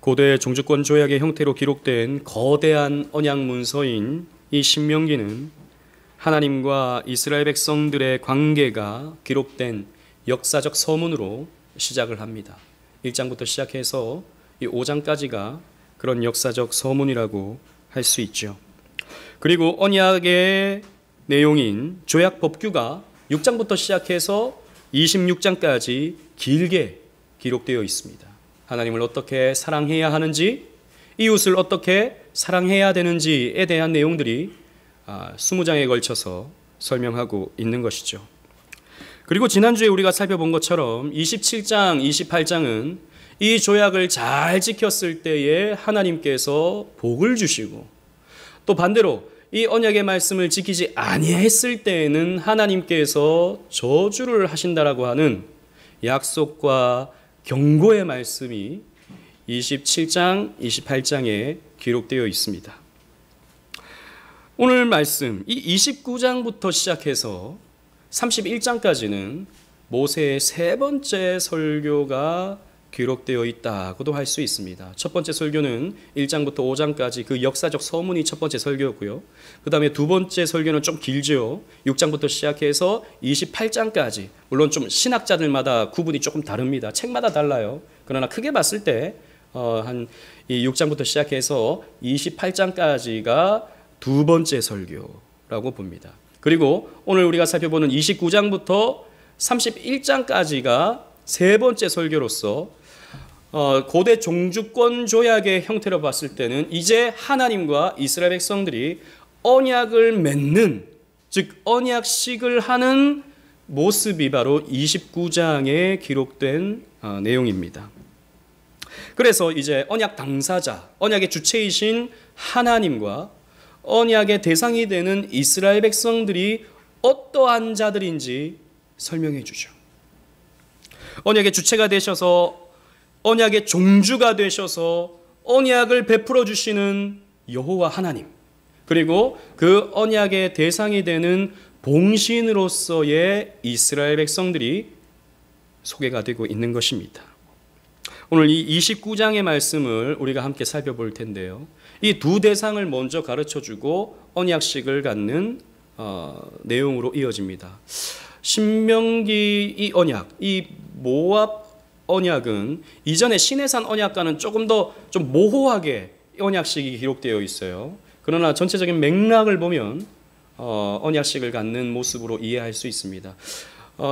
고대 종주권 조약의 형태로 기록된 거대한 언약 문서인 이 신명기는 하나님과 이스라엘 백성들의 관계가 기록된 역사적 서문으로 시작을 합니다. 1장부터 시작해서 이 5장까지가 그런 역사적 서문이라고 할 수 있죠. 그리고 언약의 내용인 조약 법규가 6장부터 시작해서 26장까지 길게 기록되어 있습니다. 하나님을 어떻게 사랑해야 하는지, 이웃을 어떻게 사랑해야 되는지에 대한 내용들이 20장에 걸쳐서 설명하고 있는 것이죠. 그리고 지난주에 우리가 살펴본 것처럼 27장, 28장은 이 조약을 잘 지켰을 때에 하나님께서 복을 주시고, 또 반대로 이 언약의 말씀을 지키지 아니했을 때에는 하나님께서 저주를 하신다라고 하는 약속과 경고의 말씀이 27장, 28장에 기록되어 있습니다. 오늘 말씀, 이 29장부터 시작해서 31장까지는 모세의 세 번째 설교가 기록되어 있다고도 할 수 있습니다. 첫 번째 설교는 1장부터 5장까지 그 역사적 서문이 첫 번째 설교였고요. 그 다음에 두 번째 설교는 좀 길죠. 6장부터 시작해서 28장까지. 물론 좀 신학자들마다 구분이 조금 다릅니다. 책마다 달라요. 그러나 크게 봤을 때 이 6장부터 시작해서 28장까지가 두 번째 설교라고 봅니다. 그리고 오늘 우리가 살펴보는 29장부터 31장까지가 세 번째 설교로서 고대 종주권 조약의 형태로 봤을 때는 이제 하나님과 이스라엘 백성들이 언약을 맺는, 즉 언약식을 하는 모습이 바로 29장에 기록된 내용입니다. 그래서 이제 언약 당사자, 언약의 주체이신 하나님과 언약의 대상이 되는 이스라엘 백성들이 어떠한 자들인지 설명해 주죠. 언약의 주체가 되셔서 언약의 종주가 되셔서 언약을 베풀어 주시는 여호와 하나님, 그리고 그 언약의 대상이 되는 봉신으로서의 이스라엘 백성들이 소개가 되고 있는 것입니다. 오늘 이 29장의 말씀을 우리가 함께 살펴볼 텐데요. 이 두 대상을 먼저 가르쳐주고 언약식을 갖는 내용으로 이어집니다. 신명기 이 언약, 이 모압 언약은 이전에 시내산 언약과는 조금 더 좀 모호하게 언약식이 기록되어 있어요. 그러나 전체적인 맥락을 보면 언약식을 갖는 모습으로 이해할 수 있습니다.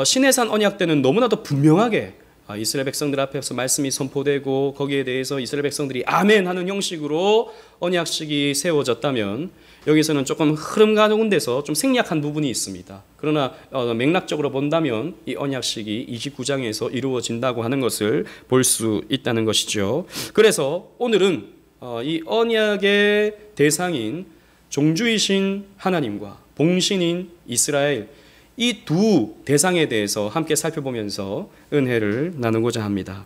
시내산 언약 때는 너무나도 분명하게 이스라엘 백성들 앞에서 말씀이 선포되고 거기에 대해서 이스라엘 백성들이 아멘 하는 형식으로 언약식이 세워졌다면, 여기서는 조금 흐름 가는 데서 좀 생략한 부분이 있습니다. 그러나 맥락적으로 본다면 이 언약식이 29장에서 이루어진다고 하는 것을 볼 수 있다는 것이죠. 그래서 오늘은 이 언약의 대상인 종주이신 하나님과 봉신인 이스라엘, 이 두 대상에 대해서 함께 살펴보면서 은혜를 나누고자 합니다.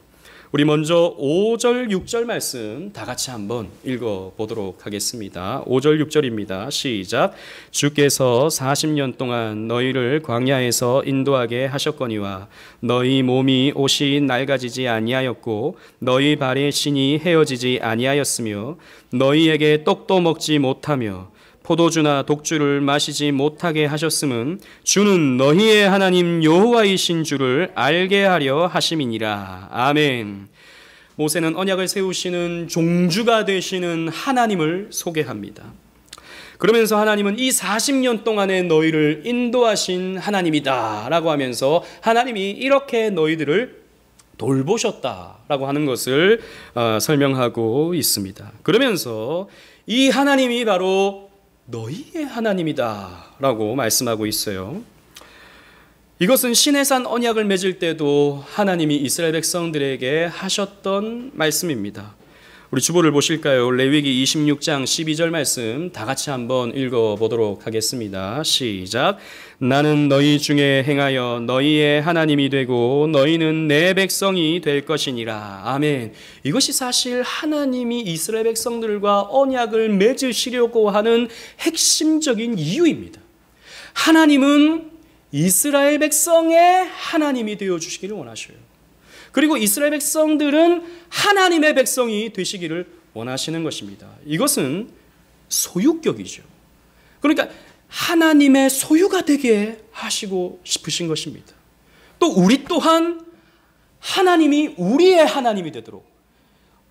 우리 먼저 5절, 6절 말씀 다 같이 한번 읽어보도록 하겠습니다. 5절, 6절입니다. 시작. 주께서 40년 동안 너희를 광야에서 인도하게 하셨거니와 너희 몸이 옷이 낡아지지 아니하였고 너희 발의 신이 헤어지지 아니하였으며 너희에게 떡도 먹지 못하며 포도주나 독주를 마시지 못하게 하셨음은 주는 너희의 하나님 여호와이신 줄을 알게 하려 하심이니라. 아멘. 모세는 언약을 세우시는 종주가 되시는 하나님을 소개합니다. 그러면서 하나님은 이 40년 동안의 너희를 인도하신 하나님이다 라고 하면서 하나님이 이렇게 너희들을 돌보셨다라고 하는 것을 설명하고 있습니다. 그러면서 이 하나님이 바로 너희의 하나님이다 라고 말씀하고 있어요. 이것은 시내산 언약을 맺을 때도 하나님이 이스라엘 백성들에게 하셨던 말씀입니다. 우리 주보를 보실까요? 레위기 26장 12절 말씀 다 같이 한번 읽어보도록 하겠습니다. 시작. 나는 너희 중에 행하여 너희의 하나님이 되고 너희는 내 백성이 될 것이니라. 아멘. 이것이 사실 하나님이 이스라엘 백성들과 언약을 맺으시려고 하는 핵심적인 이유입니다. 하나님은 이스라엘 백성의 하나님이 되어주시기를 원하셔요. 그리고 이스라엘 백성들은 하나님의 백성이 되시기를 원하시는 것입니다. 이것은 소유격이죠. 그러니까 하나님의 소유가 되게 하시고 싶으신 것입니다. 또 우리 또한 하나님이 우리의 하나님이 되도록,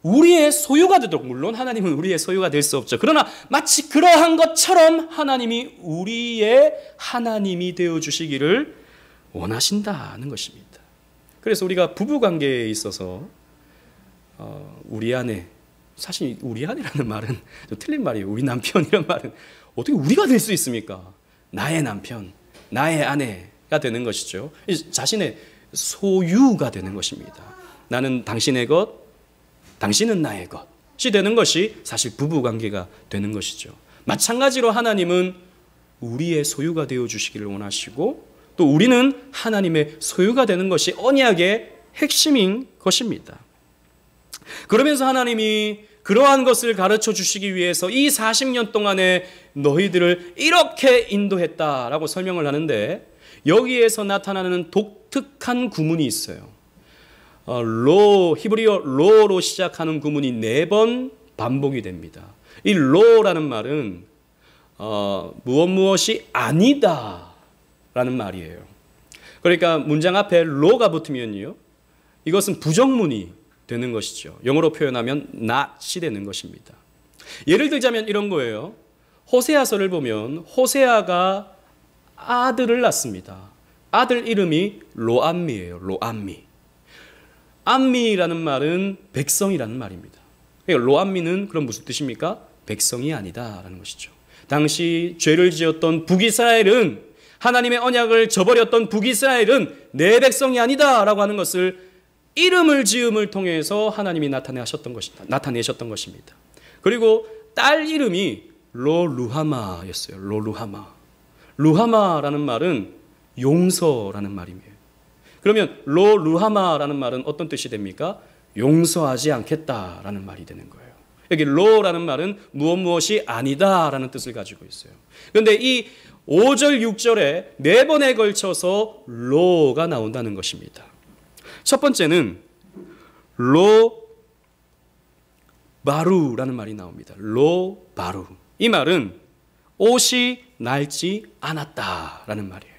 우리의 소유가 되도록, 물론 하나님은 우리의 소유가 될 수 없죠. 그러나 마치 그러한 것처럼 하나님이 우리의 하나님이 되어주시기를 원하신다는 것입니다. 그래서 우리가 부부관계에 있어서 우리 아내, 사실 우리 아내라는 말은 좀 틀린 말이에요. 우리 남편이란 말은 어떻게 우리가 될 수 있습니까? 나의 남편, 나의 아내가 되는 것이죠. 자신의 소유가 되는 것입니다. 나는 당신의 것, 당신은 나의 것이 되는 것이 사실 부부관계가 되는 것이죠. 마찬가지로 하나님은 우리의 소유가 되어주시기를 원하시고 또 우리는 하나님의 소유가 되는 것이 언약의 핵심인 것입니다. 그러면서 하나님이 그러한 것을 가르쳐 주시기 위해서 이 40년 동안에 너희들을 이렇게 인도했다라고 설명을 하는데, 여기에서 나타나는 독특한 구문이 있어요. 히브리어 로로 시작하는 구문이 4번 반복이 됩니다. 이 로라는 말은 무엇이 아니다 라는 말이에요. 그러니까 문장 앞에 로가 붙으면요, 이것은 부정문이 되는 것이죠. 영어로 표현하면 not이 되는 것입니다. 예를 들자면 이런 거예요. 호세아서를 보면 호세아가 아들을 낳습니다. 아들 이름이 로암미예요. 로암미. 암미라는 말은 백성이라는 말입니다. 그러니까 로암미는 그럼 무슨 뜻입니까? 백성이 아니다라는 것이죠. 당시 죄를 지었던 북이스라엘은, 하나님의 언약을 저버렸던 북이스라엘은 내 백성이 아니다라고 하는 것을 이름을 지음을 통해서 하나님이 나타내셨던 것입니다. 그리고 딸 이름이 로루하마였어요. 로루하마. 루하마라는 말은 용서라는 말이에요. 그러면 로루하마라는 말은 어떤 뜻이 됩니까? 용서하지 않겠다라는 말이 되는 거예요. 여기 로라는 말은 무엇이 아니다라는 뜻을 가지고 있어요. 그런데 이 5절, 6절에 4번에 걸쳐서 로가 나온다는 것입니다. 첫 번째는 로바루라는 말이 나옵니다. 로바루. 이 말은 옷이 낡지 않았다라는 말이에요.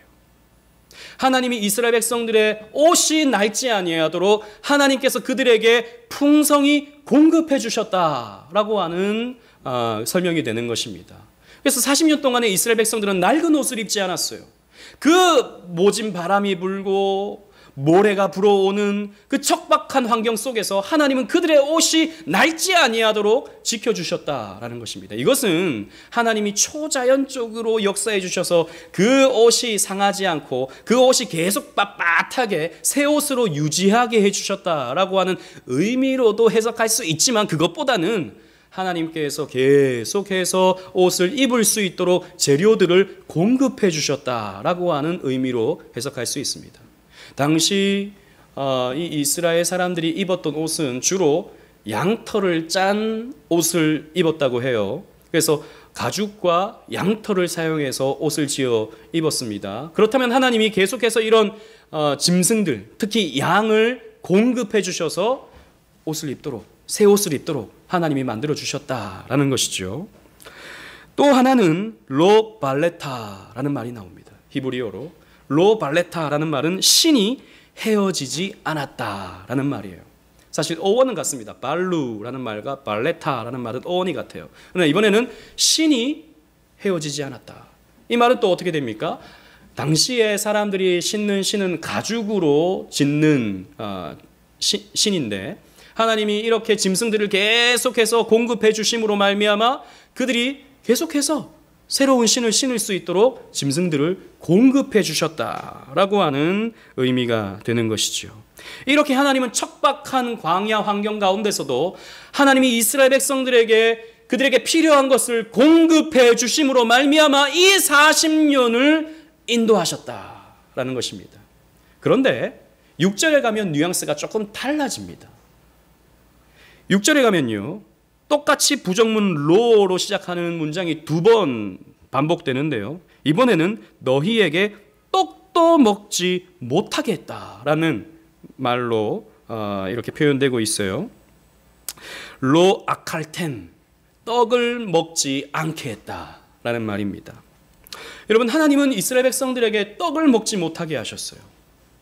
하나님이 이스라엘 백성들의 옷이 낡지 아니하도록 하나님께서 그들에게 풍성히 공급해 주셨다라고 하는 설명이 되는 것입니다. 그래서 40년 동안에 이스라엘 백성들은 낡은 옷을 입지 않았어요. 그 모진 바람이 불고 모래가 불어오는 그 척박한 환경 속에서 하나님은 그들의 옷이 낡지 아니하도록 지켜주셨다라는 것입니다. 이것은 하나님이 초자연적으로 역사해 주셔서 그 옷이 상하지 않고 그 옷이 계속 빳빳하게 새 옷으로 유지하게 해주셨다라고 하는 의미로도 해석할 수 있지만, 그것보다는 하나님께서 계속해서 옷을 입을 수 있도록 재료들을 공급해 주셨다라고 하는 의미로 해석할 수 있습니다. 당시 이 이스라엘 사람들이 입었던 옷은 주로 양털을 짠 옷을 입었다고 해요. 그래서 가죽과 양털을 사용해서 옷을 지어 입었습니다. 그렇다면 하나님이 계속해서 이런 짐승들, 특히 양을 공급해 주셔서 옷을 입도록, 새 옷을 입도록 하나님이 만들어 주셨다라는 것이죠. 또 하나는 로발레타라는 말이 나옵니다. 히브리어로 로발레타라는 말은 신이 헤어지지 않았다라는 말이에요. 사실 어원은 같습니다. 발루라는 말과 발레타라는 말은 어원이 같아요. 그러나 이번에는 신이 헤어지지 않았다. 이 말은 또 어떻게 됩니까? 당시에 사람들이 신는 신은 가죽으로 짓는 신인데, 하나님이 이렇게 짐승들을 계속해서 공급해 주심으로 말미암아 그들이 계속해서 새로운 신을 신을 수 있도록 짐승들을 공급해 주셨다라고 하는 의미가 되는 것이죠. 이렇게 하나님은 척박한 광야 환경 가운데서도 하나님이 이스라엘 백성들에게 그들에게 필요한 것을 공급해 주심으로 말미암아 이 40년을 인도하셨다라는 것입니다. 그런데 6절에 가면 뉘앙스가 조금 달라집니다. 6절에 가면요, 똑같이 부정문 로로 시작하는 문장이 2번 반복되는데요, 이번에는 너희에게 떡도 먹지 못하게 했다라는 말로 이렇게 표현되고 있어요. 로 아칼텐, 떡을 먹지 않게 했다라는 말입니다. 여러분, 하나님은 이스라엘 백성들에게 떡을 먹지 못하게 하셨어요.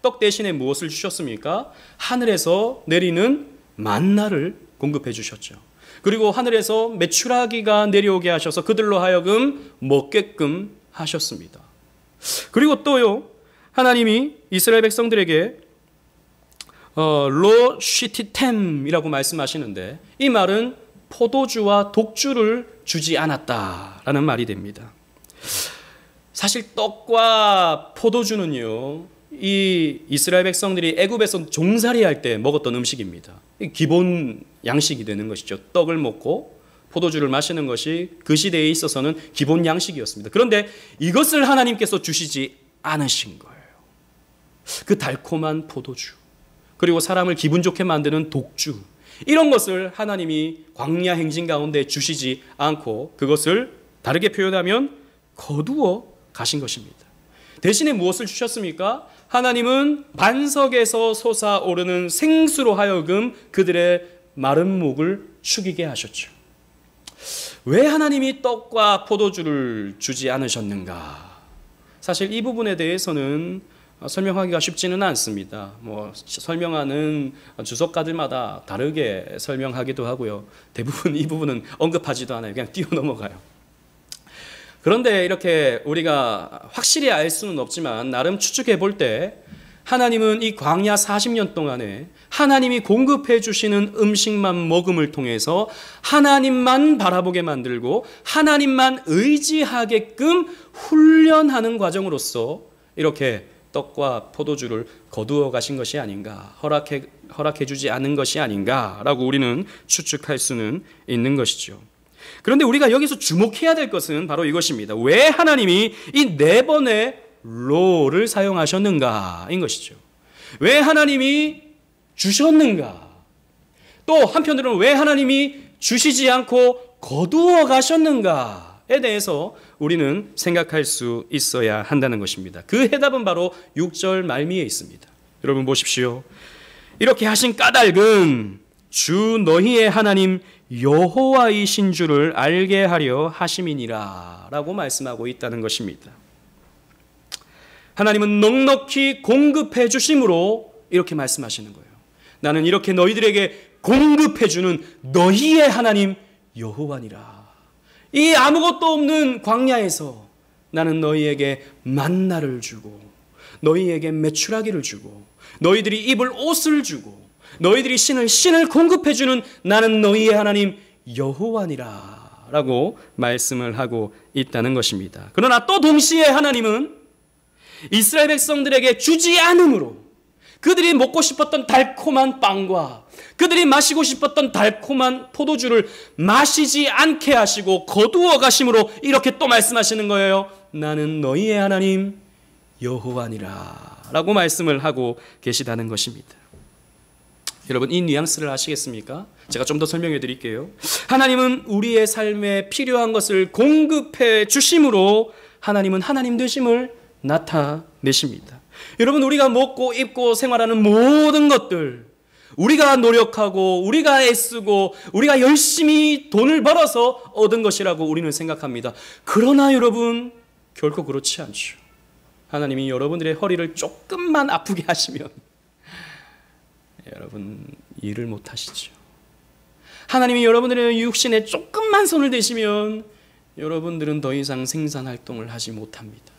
떡 대신에 무엇을 주셨습니까? 하늘에서 내리는 만나를 공급해 주셨죠. 그리고 하늘에서 메추라기가 내려오게 하셔서 그들로 하여금 먹게끔 하셨습니다. 그리고 또요, 하나님이 이스라엘 백성들에게 로 쉬티템이라고 말씀하시는데, 이 말은 포도주와 독주를 주지 않았다라는 말이 됩니다. 사실 떡과 포도주는요, 이 이스라엘 백성들이 애굽에서 종살이할 때 먹었던 음식입니다. 기본 양식이 되는 것이죠. 떡을 먹고 포도주를 마시는 것이 그 시대에 있어서는 기본 양식이었습니다. 그런데 이것을 하나님께서 주시지 않으신 거예요. 그 달콤한 포도주, 그리고 사람을 기분 좋게 만드는 독주, 이런 것을 하나님이 광야 행진 가운데 주시지 않고 그것을 다르게 표현하면 거두어 가신 것입니다. 대신에 무엇을 주셨습니까? 하나님은 반석에서 솟아오르는 생수로 하여금 그들의 마른 목을 축이게 하셨죠. 왜 하나님이 떡과 포도주를 주지 않으셨는가? 사실 이 부분에 대해서는 설명하기가 쉽지는 않습니다. 설명하는 주석가들마다 다르게 설명하기도 하고요. 대부분 이 부분은 언급하지도 않아요. 그냥 뛰어넘어가요. 그런데 이렇게 우리가 확실히 알 수는 없지만 나름 추측해 볼 때 하나님은 이 광야 40년 동안에 하나님이 공급해 주시는 음식만 먹음을 통해서 하나님만 바라보게 만들고 하나님만 의지하게끔 훈련하는 과정으로서 이렇게 떡과 포도주를 거두어 가신 것이 아닌가, 허락해 주지 않은 것이 아닌가라고 우리는 추측할 수는 있는 것이죠. 그런데 우리가 여기서 주목해야 될 것은 바로 이것입니다. 왜 하나님이 이 4번의 로를 사용하셨는가인 것이죠. 왜 하나님이 주셨는가? 또 한편으로는 왜 하나님이 주시지 않고 거두어 가셨는가에 대해서 우리는 생각할 수 있어야 한다는 것입니다. 그 해답은 바로 6절 말미에 있습니다. 여러분 보십시오. 이렇게 하신 까닭은 주 너희의 하나님 여호와이신 줄을 알게 하려 하심이니라 라고 말씀하고 있다는 것입니다. 하나님은 넉넉히 공급해 주심으로 이렇게 말씀하시는 거예요. 나는 이렇게 너희들에게 공급해 주는 너희의 하나님 여호와니라. 이 아무것도 없는 광야에서 나는 너희에게 만나를 주고 너희에게 메추라기를 주고 너희들이 입을 옷을 주고 너희들이 신을 공급해 주는 나는 너희의 하나님 여호와니라 라고 말씀을 하고 있다는 것입니다. 그러나 또 동시에 하나님은 이스라엘 백성들에게 주지 않음으로 그들이 먹고 싶었던 달콤한 빵과 그들이 마시고 싶었던 달콤한 포도주를 마시지 않게 하시고 거두어 가심으로 이렇게 또 말씀하시는 거예요. 나는 너희의 하나님 여호와니라 라고 말씀을 하고 계시다는 것입니다. 여러분, 이 뉘앙스를 아시겠습니까? 제가 좀 더 설명해 드릴게요. 하나님은 우리의 삶에 필요한 것을 공급해 주심으로 하나님은 하나님 되심을 나타내십니다. 여러분, 우리가 먹고 입고 생활하는 모든 것들, 우리가 노력하고 우리가 애쓰고 우리가 열심히 돈을 벌어서 얻은 것이라고 우리는 생각합니다. 그러나 여러분, 결코 그렇지 않죠. 하나님이 여러분들의 허리를 조금만 아프게 하시면 여러분 일을 못 하시죠. 하나님이 여러분들의 육신에 조금만 손을 대시면 여러분들은 더 이상 생산 활동을 하지 못합니다.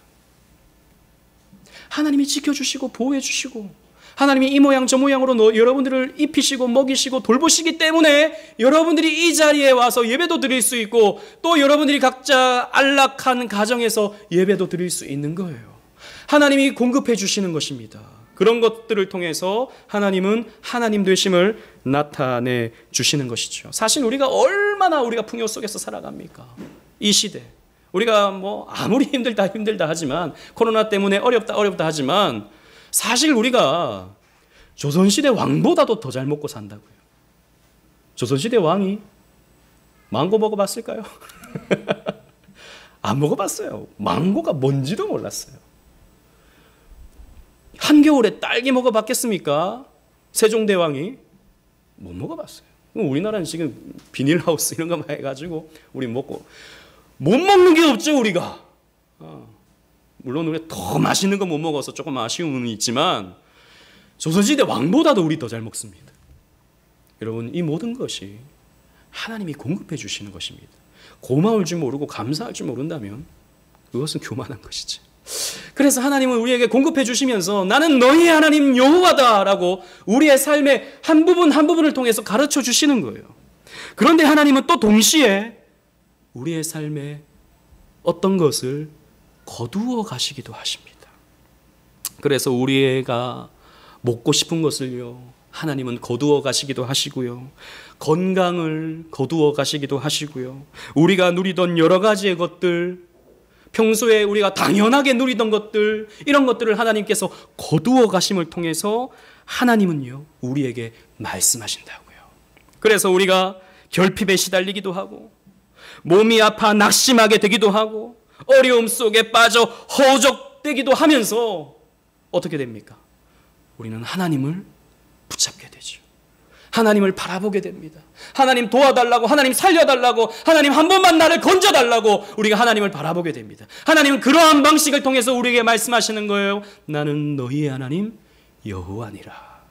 하나님이 지켜주시고 보호해주시고 하나님이 이 모양 저 모양으로 여러분들을 입히시고 먹이시고 돌보시기 때문에 여러분들이 이 자리에 와서 예배도 드릴 수 있고 또 여러분들이 각자 안락한 가정에서 예배도 드릴 수 있는 거예요. 하나님이 공급해 주시는 것입니다. 그런 것들을 통해서 하나님은 하나님 되심을 나타내 주시는 것이죠. 사실 우리가 얼마나 풍요 속에서 살아갑니까? 이 시대. 우리가 아무리 힘들다 하지만 코로나 때문에 어렵다 하지만 사실 우리가 조선시대 왕보다도 더 잘 먹고 산다고요. 조선시대 왕이 망고 먹어봤을까요? 안 먹어봤어요. 망고가 뭔지도 몰랐어요. 한겨울에 딸기 먹어봤겠습니까? 세종대왕이 못 먹어봤어요. 우리나라는 지금 비닐하우스 이런 거 해가지고 우리 먹고 못 먹는 게 없죠 우리가. 물론 우리 더 맛있는 거 못 먹어서 조금 아쉬움은 있지만 조선시대 왕보다도 우리 더 잘 먹습니다. 여러분, 이 모든 것이 하나님이 공급해 주시는 것입니다. 고마울 줄 모르고 감사할 줄 모른다면 그것은 교만한 것이지. 그래서 하나님은 우리에게 공급해 주시면서 나는 너희의 하나님 여호와다라고 우리의 삶의 한 부분 한 부분을 통해서 가르쳐 주시는 거예요. 그런데 하나님은 또 동시에 우리의 삶에 어떤 것을 거두어 가시기도 하십니다. 그래서 우리가 먹고 싶은 것을요, 하나님은 거두어 가시기도 하시고요, 건강을 거두어 가시기도 하시고요, 우리가 누리던 여러 가지의 것들, 평소에 우리가 당연하게 누리던 것들, 이런 것들을 하나님께서 거두어 가심을 통해서 하나님은요 우리에게 말씀하신다고요. 그래서 우리가 결핍에 시달리기도 하고 몸이 아파 낙심하게 되기도 하고 어려움 속에 빠져 허우적대기도 하면서 어떻게 됩니까? 우리는 하나님을 붙잡게 되죠. 하나님을 바라보게 됩니다. 하나님 도와달라고, 하나님 살려달라고, 하나님 한 번만 나를 건져달라고 우리가 하나님을 바라보게 됩니다. 하나님은 그러한 방식을 통해서 우리에게 말씀하시는 거예요. 나는 너희의 하나님 여호와니라.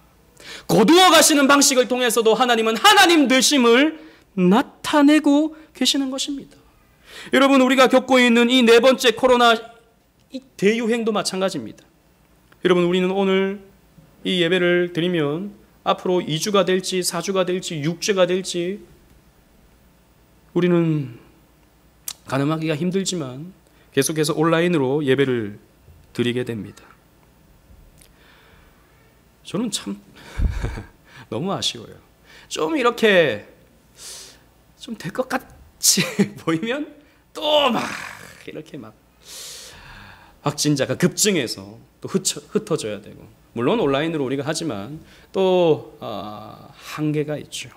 거두어 가시는 방식을 통해서도 하나님은 하나님 되심을 나타내고 계시는 것입니다. 여러분, 우리가 겪고 있는 이 네 번째 코로나 이 대유행도 마찬가지입니다. 여러분, 우리는 오늘 이 예배를 드리면 앞으로 2주가 될지 4주가 될지 6주가 될지 우리는 가늠하기가 힘들지만 계속해서 온라인으로 예배를 드리게 됩니다. 저는 참 너무 아쉬워요. 좀 이렇게 좀 될 것 같이 보이면 또 막 이렇게 막 확진자가 급증해서 또 흩어져야 되고, 물론 온라인으로 우리가 하지만 또 한계가 있죠.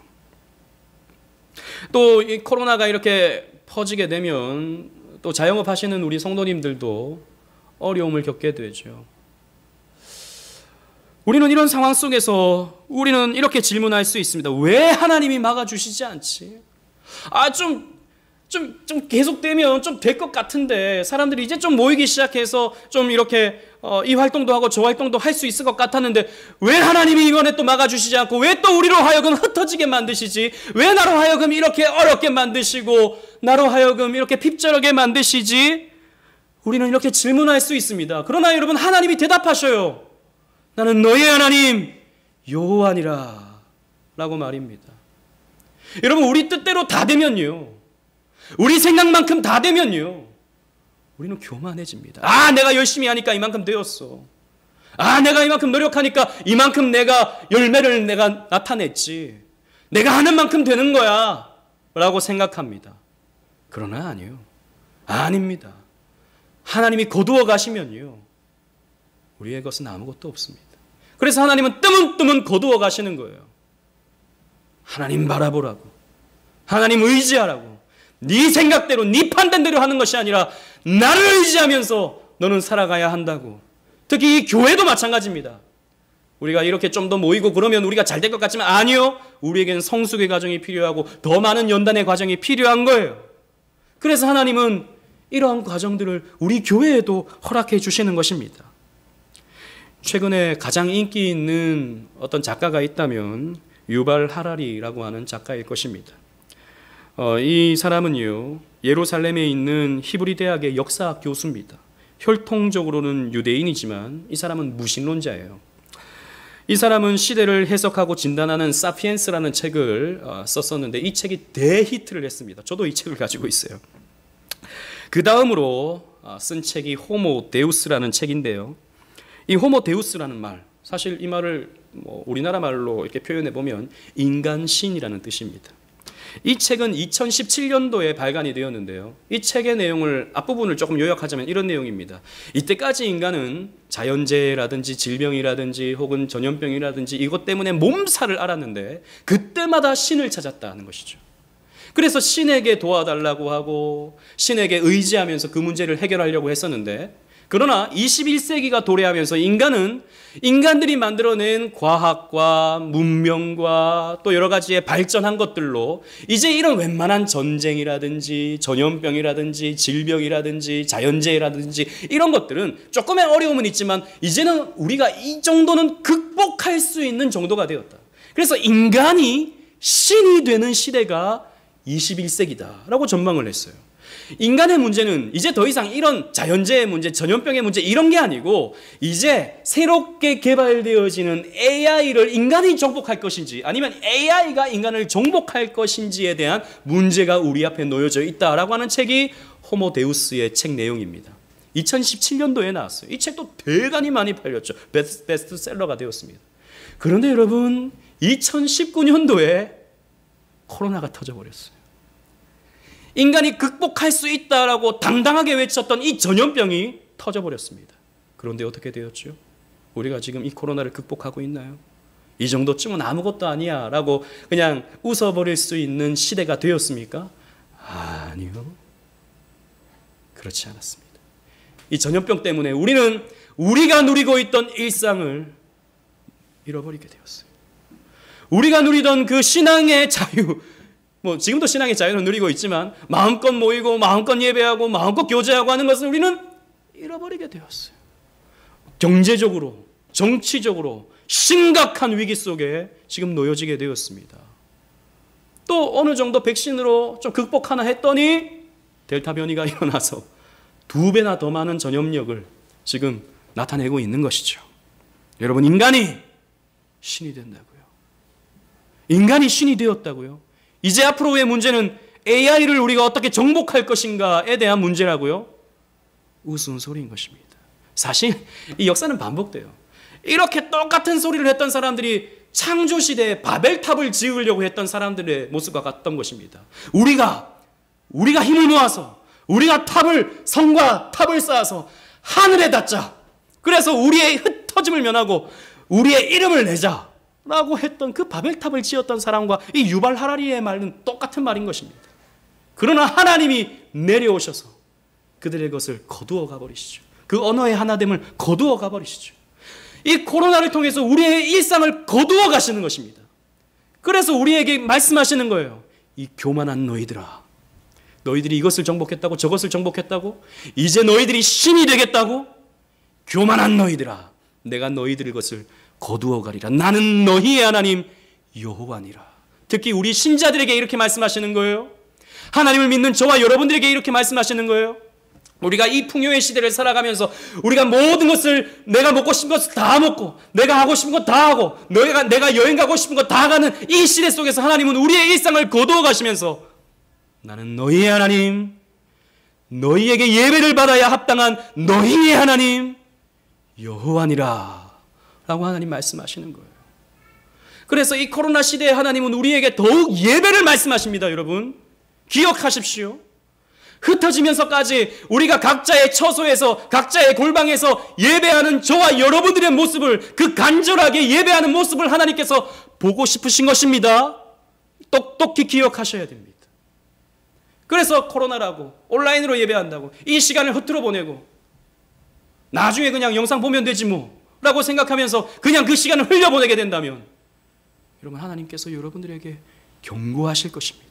또 이 코로나가 이렇게 퍼지게 되면 또 자영업 하시는 우리 성도님들도 어려움을 겪게 되죠. 우리는 이런 상황 속에서 우리는 이렇게 질문할 수 있습니다. 왜 하나님이 막아주시지 않지? 좀 계속되면 좀 될 것 같은데, 사람들이 이제 좀 모이기 시작해서 좀 이렇게 이 활동도 하고 저 활동도 할 수 있을 것 같았는데 왜 하나님이 이번에 또 막아주시지 않고 왜 또 우리로 하여금 흩어지게 만드시지? 왜 나로 하여금 이렇게 어렵게 만드시고 나로 하여금 이렇게 핍절하게 만드시지? 우리는 이렇게 질문할 수 있습니다. 그러나 여러분, 하나님이 대답하셔요. 나는 너의 하나님 여호와니라 라고 말입니다. 여러분, 우리 뜻대로 다 되면요, 우리 생각만큼 다 되면요, 우리는 교만해집니다. 내가 열심히 하니까 이만큼 되었어. 내가 이만큼 노력하니까 이만큼 내가 열매를 내가 나타냈지. 내가 하는 만큼 되는 거야 라고 생각합니다. 그러나 아니요. 아닙니다. 하나님이 거두어 가시면요, 우리의 것은 아무것도 없습니다. 그래서 하나님은 뜨문뜨문 거두어 가시는 거예요. 하나님 바라보라고, 하나님 의지하라고. 네 생각대로 네 판단대로 하는 것이 아니라 나를 의지하면서 너는 살아가야 한다고. 특히 이 교회도 마찬가지입니다. 우리가 이렇게 좀 더 모이고 그러면 우리가 잘 될 것 같지만 아니요, 우리에게는 성숙의 과정이 필요하고 더 많은 연단의 과정이 필요한 거예요. 그래서 하나님은 이러한 과정들을 우리 교회에도 허락해 주시는 것입니다. 최근에 가장 인기 있는 어떤 작가가 있다면 유발 하라리라고 하는 작가일 것입니다. 이 사람은요, 예루살렘에 있는 히브리 대학의 역사학 교수입니다. 혈통적으로는 유대인이지만 이 사람은 무신론자예요. 이 사람은 시대를 해석하고 진단하는 사피엔스라는 책을 썼었는데 이 책이 대히트를 했습니다. 저도 이 책을 가지고 있어요. 그 다음으로 쓴 책이 호모 데우스라는 책인데요. 이 호모 데우스라는 말, 사실 이 말을 우리나라 말로 이렇게 표현해 보면 인간신이라는 뜻입니다. 이 책은 2017년도에 발간이 되었는데요. 이 책의 내용을 앞부분을 조금 요약하자면 이런 내용입니다. 이때까지 인간은 자연재해라든지 질병이라든지 혹은 전염병이라든지 이것 때문에 몸살을 앓았는데 그때마다 신을 찾았다는 것이죠. 그래서 신에게 도와달라고 하고 신에게 의지하면서 그 문제를 해결하려고 했었는데 그러나 21세기가 도래하면서 인간들이 만들어낸 과학과 문명과 또 여러 가지의 발전한 것들로 이제 이런 웬만한 전쟁이라든지 전염병이라든지 질병이라든지 자연재해라든지 이런 것들은 조금의 어려움은 있지만 이제는 우리가 이 정도는 극복할 수 있는 정도가 되었다. 그래서 인간이 신이 되는 시대가 21세기다라고 전망을 했어요. 인간의 문제는 이제 더 이상 이런 자연재해 문제, 전염병의 문제 이런 게 아니고 이제 새롭게 개발되어지는 AI를 인간이 정복할 것인지 아니면 AI가 인간을 정복할 것인지에 대한 문제가 우리 앞에 놓여져 있다라고 하는 책이 호모 데우스의 책 내용입니다. 2017년도에 나왔어요. 이 책도 대단히 많이 팔렸죠. 베스트셀러가 되었습니다. 그런데 여러분 2019년도에 코로나가 터져버렸어요. 인간이 극복할 수 있다라고 당당하게 외쳤던 이 전염병이 터져버렸습니다. 그런데 어떻게 되었죠? 우리가 지금 이 코로나를 극복하고 있나요? 이 정도쯤은 아무것도 아니야 라고 그냥 웃어버릴 수 있는 시대가 되었습니까? 아니요. 그렇지 않았습니다. 이 전염병 때문에 우리는 우리가 누리고 있던 일상을 잃어버리게 되었어요. 우리가 누리던 그 신앙의 자유, 지금도 신앙의 자유는 누리고 있지만 마음껏 모이고 마음껏 예배하고 마음껏 교제하고 하는 것을 우리는 잃어버리게 되었어요. 경제적으로, 정치적으로 심각한 위기 속에 지금 놓여지게 되었습니다. 또 어느 정도 백신으로 좀 극복하나 했더니 델타 변이가 일어나서 2배나 더 많은 전염력을 지금 나타내고 있는 것이죠. 여러분, 인간이 신이 된다고요. 인간이 신이 되었다고요. 이제 앞으로의 문제는 AI를 우리가 어떻게 정복할 것인가에 대한 문제라고요. 우스운 소리인 것입니다. 사실 이 역사는 반복돼요. 이렇게 똑같은 소리를 했던 사람들이 창조시대에 바벨탑을 지으려고 했던 사람들의 모습과 같던 것입니다. 우리가 힘을 모아서 우리가 성과 탑을 쌓아서 하늘에 닿자. 그래서 우리의 흩어짐을 면하고 우리의 이름을 내자 라고 했던 그 바벨탑을 지었던 사람과 이 유발 하라리의 말은 똑같은 말인 것입니다. 그러나 하나님이 내려오셔서 그들의 것을 거두어 가버리시죠. 그 언어의 하나됨을 거두어 가버리시죠. 이 코로나를 통해서 우리의 일상을 거두어 가시는 것입니다. 그래서 우리에게 말씀하시는 거예요. 이 교만한 너희들아, 너희들이 이것을 정복했다고 저것을 정복했다고 이제 너희들이 신이 되겠다고? 교만한 너희들아, 내가 너희들의 것을 거두어 가리라. 나는 너희의 하나님 여호와니라. 특히 우리 신자들에게 이렇게 말씀하시는 거예요. 하나님을 믿는 저와 여러분들에게 이렇게 말씀하시는 거예요. 우리가 이 풍요의 시대를 살아가면서 우리가 모든 것을 내가 먹고 싶은 것을 다 먹고 내가 하고 싶은 것 다 하고 내가 여행 가고 싶은 것 다 가는 이 시대 속에서 하나님은 우리의 일상을 거두어 가시면서 나는 너희의 하나님, 너희에게 예배를 받아야 합당한 너희의 하나님 여호와니라 라고 하나님 말씀하시는 거예요. 그래서 이 코로나 시대에 하나님은 우리에게 더욱 예배를 말씀하십니다. 여러분 기억하십시오. 흩어지면서까지 우리가 각자의 처소에서 각자의 골방에서 예배하는 저와 여러분들의 모습을, 그 간절하게 예배하는 모습을 하나님께서 보고 싶으신 것입니다. 똑똑히 기억하셔야 됩니다. 그래서 코로나라고 온라인으로 예배한다고 이 시간을 흐트러 보내고 나중에 그냥 영상 보면 되지 뭐 라고 생각하면서 그냥 그 시간을 흘려보내게 된다면 여러분, 하나님께서 여러분들에게 경고하실 것입니다.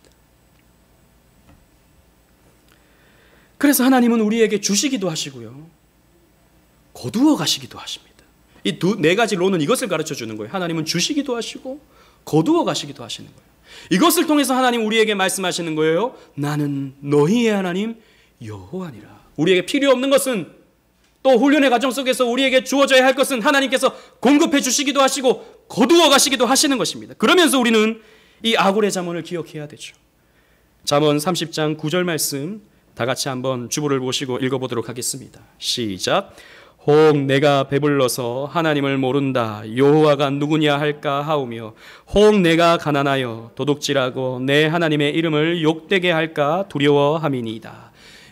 그래서 하나님은 우리에게 주시기도 하시고요, 거두어 가시기도 하십니다. 이 네 가지 론은 이것을 가르쳐 주는 거예요. 하나님은 주시기도 하시고 거두어 가시기도 하시는 거예요. 이것을 통해서 하나님 우리에게 말씀하시는 거예요. 나는 너희의 하나님 여호와니라. 우리에게 필요 없는 것은, 또 훈련의 과정 속에서 우리에게 주어져야 할 것은 하나님께서 공급해 주시기도 하시고 거두어 가시기도 하시는 것입니다. 그러면서 우리는 이 아굴의 잠언을 기억해야 되죠. 잠언 30장 9절 말씀 다 같이 한번 주보를 보시고 읽어보도록 하겠습니다. 시작. 혹 내가 배불러서 하나님을 모른다 여호와가 누구냐 할까 하오며 혹 내가 가난하여 도둑질하고 내 하나님의 이름을 욕되게 할까 두려워함이니이다.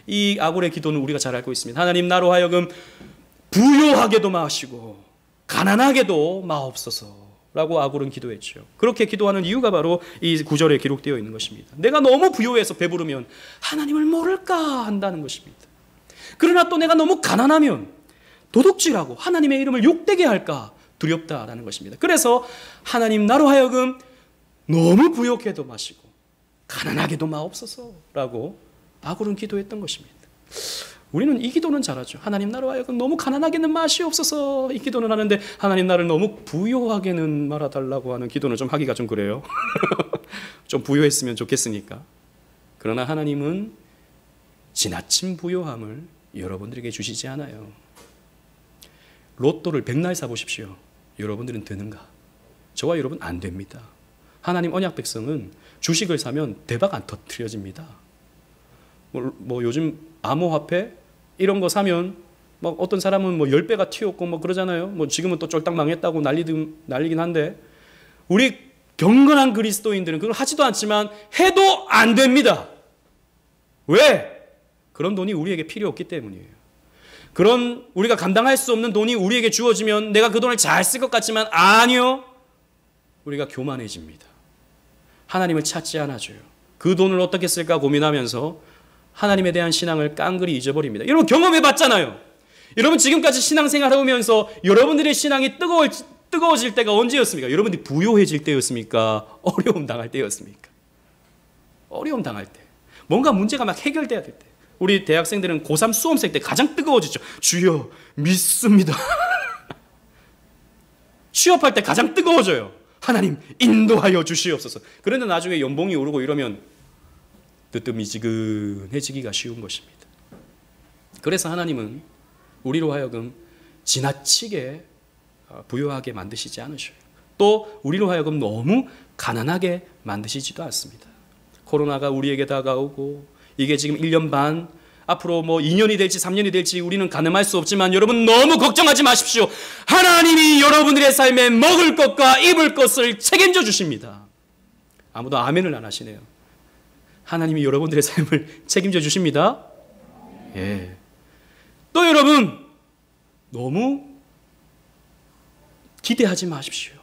이 아굴의 기도는 우리가 잘 알고 있습니다. 하나님, 나로 하여금 부요하게도 마시고 가난하게도 마옵소서 라고 아굴은 기도했죠. 그렇게 기도하는 이유가 바로 이 구절에 기록되어 있는 것입니다. 내가 너무 부요해서 배부르면 하나님을 모를까 한다는 것입니다. 그러나 또 내가 너무 가난하면 도둑질하고 하나님의 이름을 욕되게 할까 두렵다라는 것입니다. 그래서 하나님 나로 하여금 너무 부욕해도 마시고 가난하게도 마옵소서라고 바울은 기도했던 것입니다. 우리는 이 기도는 잘하죠. 하나님 나로 하여금 너무 가난하게는 마시옵소서, 이 기도는 하는데 하나님 나를 너무 부요하게는 말아달라고 하는 기도는 좀 하기가 좀 그래요. 좀 부요했으면 좋겠으니까. 그러나 하나님은 지나친 부요함을 여러분들에게 주시지 않아요. 로또를 백날 사보십시오. 여러분들은 되는가? 저와 여러분 안 됩니다. 하나님 언약 백성은 주식을 사면 대박 안 터뜨려집니다. 뭐 요즘 암호화폐 이런 거 사면 막 어떤 사람은 뭐 10배가 튀었고 뭐 그러잖아요. 뭐 지금은 또 쫄딱 망했다고 난리긴 한데, 우리 경건한 그리스도인들은 그걸 하지도 않지만 해도 안 됩니다. 왜? 그런 돈이 우리에게 필요 없기 때문이에요. 그런 우리가 감당할 수 없는 돈이 우리에게 주어지면 내가 그 돈을 잘 쓸 것 같지만 아니요. 우리가 교만해집니다. 하나님을 찾지 않아줘요. 그 돈을 어떻게 쓸까 고민하면서 하나님에 대한 신앙을 깡그리 잊어버립니다. 여러분 경험해 봤잖아요. 여러분 지금까지 신앙생활 해오면서 여러분들의 신앙이 뜨거워질 때가 언제였습니까? 여러분들이 부요해질 때였습니까? 어려움 당할 때였습니까? 어려움 당할 때. 뭔가 문제가 막 해결돼야 될 때. 우리 대학생들은 고3 수험생 때 가장 뜨거워지죠. 주여 믿습니다. 취업할 때 가장 뜨거워져요. 하나님 인도하여 주시옵소서. 그런데 나중에 연봉이 오르고 이러면 뜨뜻미지근해지기가 쉬운 것입니다. 그래서 하나님은 우리로 하여금 지나치게 부유하게 만드시지 않으셔요. 또 우리로 하여금 너무 가난하게 만드시지도 않습니다. 코로나가 우리에게 다가오고 이게 지금 1년 반, 앞으로 뭐 2년이 될지 3년이 될지 우리는 가늠할 수 없지만 여러분 너무 걱정하지 마십시오. 하나님이 여러분들의 삶에 먹을 것과 입을 것을 책임져 주십니다. 아무도 아멘을 안 하시네요. 하나님이 여러분들의 삶을 책임져 주십니다. 예. 또 여러분 너무 기대하지 마십시오.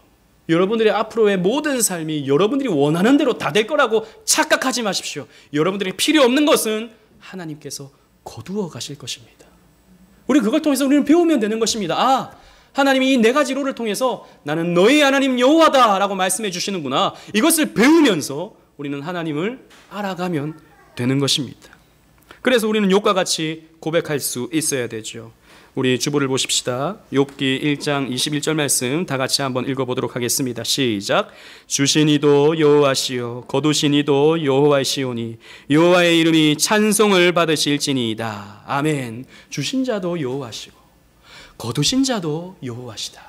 여러분들의 앞으로의 모든 삶이 여러분들이 원하는 대로 다 될 거라고 착각하지 마십시오. 여러분들이 필요 없는 것은 하나님께서 거두어 가실 것입니다. 우리 그걸 통해서 우리는 배우면 되는 것입니다. 아, 하나님이 이 4가지 로를 통해서 나는 너희 하나님 여호와다 라고 말씀해 주시는구나. 이것을 배우면서 우리는 하나님을 알아가면 되는 것입니다. 그래서 우리는 욥과 같이 고백할 수 있어야 되죠. 우리 주보를 보십시다. 욥기 1장 21절 말씀 다 같이 한번 읽어보도록 하겠습니다. 시작. 주신 이도 여호와시요 거두신 이도 여호와시오니 여호와의 이름이 찬송을 받으실지니이다. 아멘. 주신 자도 여호와시고 거두신 자도 여호와시다.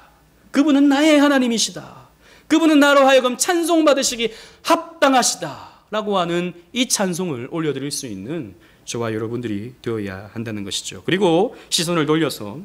그분은 나의 하나님이시다. 그분은 나로 하여금 찬송받으시기 합당하시다 라고 하는 이 찬송을 올려드릴 수 있는 저와 여러분들이 되어야 한다는 것이죠. 그리고 시선을 돌려서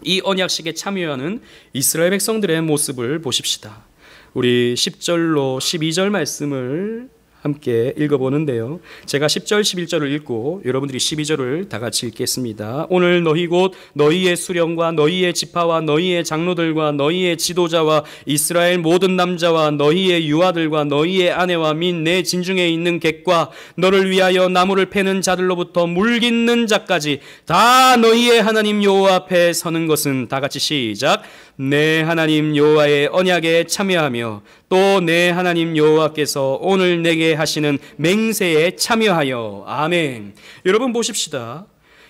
이 언약식에 참여하는 이스라엘 백성들의 모습을 보십시다. 우리 10절로 12절 말씀을 함께 읽어보는데요. 제가 10절 11절을 읽고 여러분들이 12절을 다 같이 읽겠습니다. 오늘 너희 곧 너희의 수령과 너희의 지파와 너희의 장로들과 너희의 지도자와 이스라엘 모든 남자와 너희의 유아들과 너희의 아내와 및 내 진중에 있는 객과 너를 위하여 나무를 패는 자들로부터 물 깃는 자까지 다 너희의 하나님 여호와 앞에 서는 것은 다 같이 시작. 내 하나님 여호와의 언약에 참여하며 또 내 하나님 여호와께서 오늘 내게 하시는 맹세에 참여하여. 아멘. 여러분 보십시다.